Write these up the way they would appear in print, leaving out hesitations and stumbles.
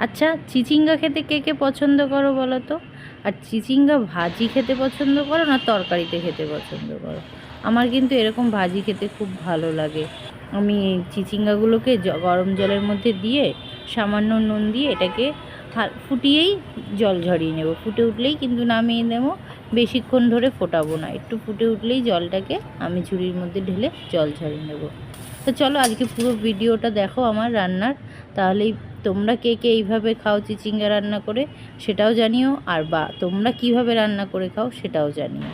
আচ্ছা, চিচিঙ্গা খেতে কে কে পছন্দ করো বলো তো? আর চিচিঙ্গা ভাজি খেতে পছন্দ করো না তরকারিতে খেতে পছন্দ করো? আমার কিন্তু এরকম ভাজি খেতে খুব ভালো লাগে। আমি এই চিচিঙ্গাগুলোকে গরম জলের মধ্যে দিয়ে সামান্য নুন দিয়ে এটাকে ফুটিয়েই জল ঝরিয়ে নেব। ফুটে উঠলেই কিন্তু নামিয়ে নেব, বেশিক্ষণ ধরে ফোটাবো না। একটু ফুটে উঠলেই জলটাকে আমি ঝুড়ির মধ্যে ঢেলে জল ঝরিয়ে নেব। তো চলো আজকে পুরো ভিডিওটা দেখো আমার রান্নার, তাহলেই তোমরা কে কে এইভাবে খাও চিচিঙ্গা রান্না করে সেটাও জানিও, আর বা তোমরা কিভাবে রান্না করে খাও সেটাও জানিও।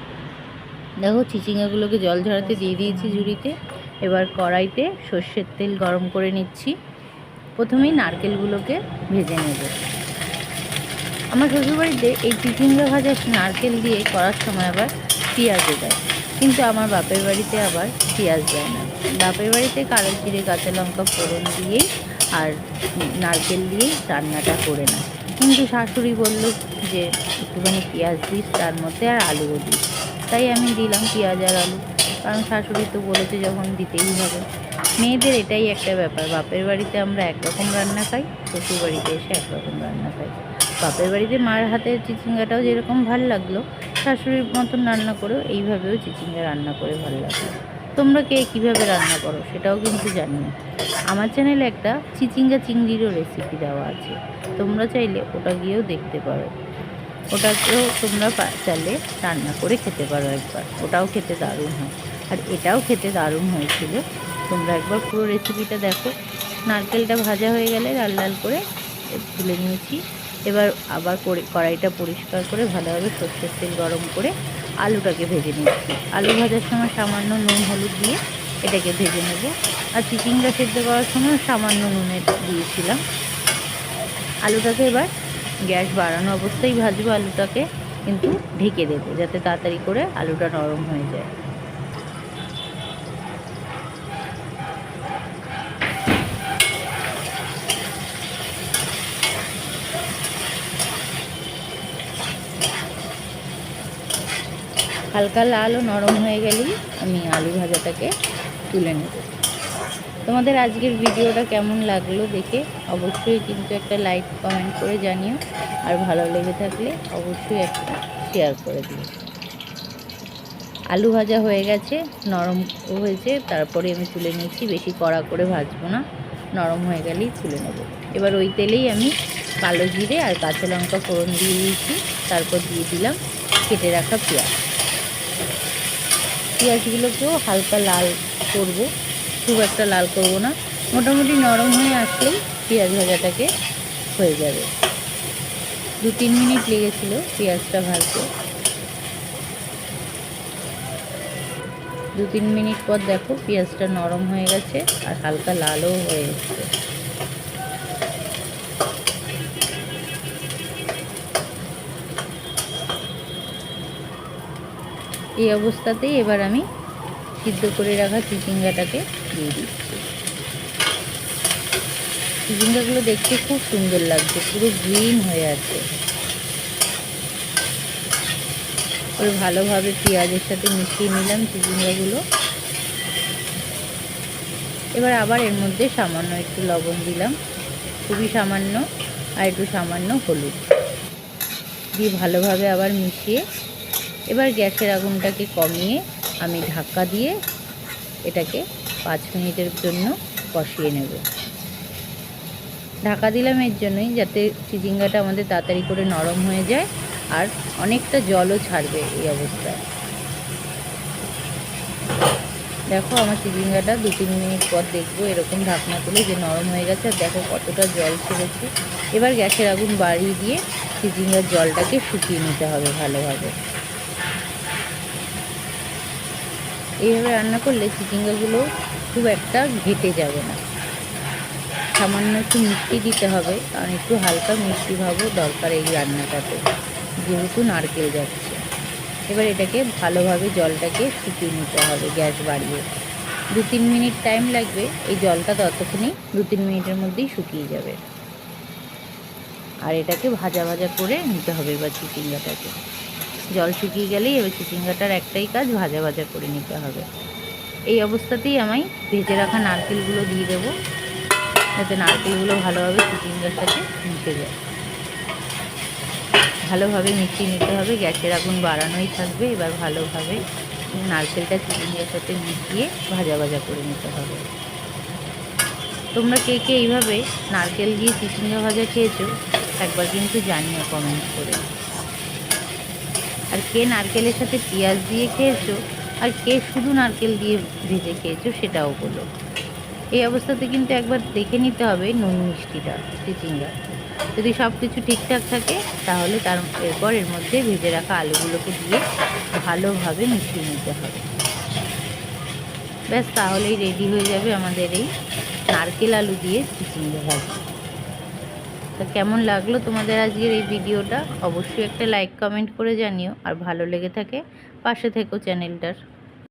দেখো চিচিঙ্গাগুলোকে জল ঝরাতে দিয়ে দিয়েছি ঝুড়িতে। এবার কড়াইতে সর্ষের তেল গরম করে নিচ্ছি। প্রথমেই নারকেলগুলোকে ভেজে নেব। আমার শ্বশুরবাড়িতে এই চিচিঙ্গা ভাজা নারকেল দিয়ে করার সময় আবার পেঁয়াজও দেয়, কিন্তু আমার বাপের বাড়িতে আবার পেঁয়াজ দেয় না। বাপের বাড়িতে কালো জিরে কাঁচা লঙ্কা ফোড়ন দিয়েই আর নারকেল দিয়েই রান্নাটা করে না। কিন্তু শাশুড়ি বলল যে একটুখানি পেঁয়াজ দিস তার মধ্যে, আর আলুও দিস। তাই আমি দিলাম পেঁয়াজ আর আলু, কারণ শাশুড়ি তো বলেছে যখন দিতেই হবে। মেয়েদের এটাই একটা ব্যাপার, বাপের বাড়িতে আমরা একরকম রান্না খাই, শ্বশুর বাড়িতে এসে একরকম রান্না খাই। বাপের বাড়িতে মায়ের হাতের চিচিঙ্গাটাও যেরকম ভালো লাগলো, শাশুড়ির মতন রান্না করেও এইভাবেও চিচিঙ্গা রান্না করে ভালো লাগলো। তোমরা কে কীভাবে রান্না করো সেটাও কিন্তু জানিও। আমার চ্যানেলে একটা চিচিঙ্গা চিংড়িরও রেসিপি দেওয়া আছে, তোমরা চাইলে ওটা গিয়েও দেখতে পারো। ওটাকেও তোমরা চাইলে রান্না করে খেতে পারো একবার, ওটাও খেতে দারুণ হয়। আর এটাও খেতে দারুণ হয়েছিল। তোমরা একবার পুরো রেসিপিটা দেখো। নারকেলটা ভাজা হয়ে গেলে লাল লাল করে তুলে নিয়েছি। এবার আবার কড়াইটা পরিষ্কার করে ভালোভাবে সর্ষের তেল গরম করে আলুটাকে ভেজে নিচ্ছি। আলু ভাজার সময় সামান্য নুন হলুদ দিয়ে এটাকে ভেজে নেব। আর চিচিঙ্গা সেদ্ধ করার সময় সামান্য নুনে দিয়েছিলাম। আলুটাকে এবার গ্যাস বাড়ানো অবস্থায় ভাজবো। আলুটাকে কিন্তু ঢেকে দেবো যাতে তাড়াতাড়ি করে আলুটা নরম হয়ে যায়। হালকা লাল ও নরম হয়ে গেলেই আমি আলু ভাজাটাকে তুলে নেব। তোমাদের আজকের ভিডিওটা কেমন লাগলো দেখে অবশ্যই কিন্তু একটা লাইক কমেন্ট করে জানিও, আর ভালো লেগে থাকলে অবশ্যই একটা শেয়ার করে দিও। আলু ভাজা হয়ে গেছে, নরম হয়েছে, তারপরে আমি তুলে নিচ্ছি। বেশি কড়া করে ভাজবো না, নরম হয়ে গেলেই তুলে নেব। এবার ওই তেলেই আমি কালো জিরে আর কাঁচা লঙ্কা ফোড়ন দিয়ে দিয়েছি। তারপর দিয়ে দিলাম কেটে রাখা পেঁয়াজ। পেঁয়াজগুলোকেও হালকা লাল করব, খুব একটা লাল করব না। মোটামুটি নরম হয়ে আসলেই পেঁয়াজ ভাজাটাকে হয়ে যাবে। 2-3 মিনিট লেগেছিল পেঁয়াজটা ভাজতে। 2-3 মিনিট পর দেখো পেঁয়াজটা নরম হয়ে গেছে আর হালকা লালও হয়ে এসছে। এই অবস্থাতেই এবার আমি সিদ্ধ করে রাখা চিচিঙ্গাটাকে দিয়ে দিচ্ছি। চিচিঙ্গাগুলো দেখতে খুব সুন্দর লাগছে, পুরো গ্রিন হয়ে আছে। ওর ভালোভাবে পেঁয়াজের সাথে মিশিয়ে নিলাম চিচিঙ্গাগুলো। এবার আবার এর মধ্যে সামান্য একটু লবণ দিলাম, খুবই সামান্য, আর একটু সামান্য হলুদ দিয়ে ভালোভাবে আবার মিশিয়ে এবার গ্যাসের আগুনটাকে কমিয়ে আমি ঢাকা দিয়ে এটাকে 5 মিনিটের জন্য কষিয়ে নেব। ঢাকা দিলাম এর জন্যই যাতে চিচিঙ্গাটা আমাদের তাড়াতাড়ি করে নরম হয়ে যায় আর অনেকটা জলও ছাড়বে। এই অবস্থায় দেখো আমার চিচিঙ্গাটা 2-3 মিনিট পর দেখবো এরকম ঢাকনা তুলে যে নরম হয়ে গেছে। আর দেখো কতটা জল ছেড়েছে। এবার গ্যাসের আগুন বাড়িয়ে দিয়ে চিচিঙ্গার জলটাকে শুকিয়ে নিতে হবে ভালোভাবে। এইভাবে রান্না করলে চিচিঙ্গাগুলো খুব একটা ঘেটে যাবে না। সামান্য একটু মিষ্টি দিতে হবে, কারণ একটু হালকা মিষ্টি ভাবও দরকার এই রান্নাটাতে, যেহেতু নারকেল যাচ্ছে। এবার এটাকে ভালোভাবে জলটাকে শুকিয়ে নিতে হবে গ্যাস বাড়িয়ে। 2-3 মিনিট টাইম লাগবে, এই জলটা ততক্ষণই 2-3 মিনিটের মধ্যেই শুকিয়ে যাবে। আর এটাকে ভাজা ভাজা করে নিতে হবে এবার চিচিঙ্গাটাকে। জল শুকিয়ে গেলেই এবার চিচিঙ্গাটার একটাই কাজ, ভাজা ভাজা করে নিতে হবে। এই অবস্থাতেই আমি ভেজে রাখা নারকেলগুলো দিয়ে দেবো। যাতে নারকেলগুলো ভালোভাবে চিচিঙ্গার সাথে মিশে যায়। ভালোভাবে মিশিয়ে নিতে হবে, গ্যাসের আগুন বাড়ানোই থাকবে। এবার ভালোভাবে নারকেলটা চিচিঙ্গার সাথে মিশিয়ে ভাজা ভাজা করে নিতে হবে। তোমরা কে কে এইভাবে নারকেল দিয়ে চিচিঙ্গা ভাজা খেয়েছো একবার কিন্তু জানিও কমেন্ট করে। আর কে নারকেলের সাথে পেঁয়াজ দিয়ে খেয়েছো আর কে শুধু নারকেল দিয়ে ভেজে খেয়েছো সেটাও বলো। এই অবস্থাতে কিন্তু একবার দেখে নিতে হবে নুন মিষ্টিটা চিচিঙ্গা। যদি সব কিছু ঠিকঠাক থাকে তাহলে এরপর এর মধ্যে ভেজে রাখা আলুগুলোকে দিয়ে ভালোভাবে মিশিয়ে নিতে হবে। ব্যাস, তাহলেই রেডি হয়ে যাবে আমাদের এই নারকেল আলু দিয়ে চিচিঙ্গা ভাজি। তা কেমন লাগলো তোমাদের আজকের এই ভিডিওটা অবশ্যই একটা লাইক কমেন্ট করে জানিও। আর ভালো লেগে থাকে পাশে থেকো চ্যানেলটার।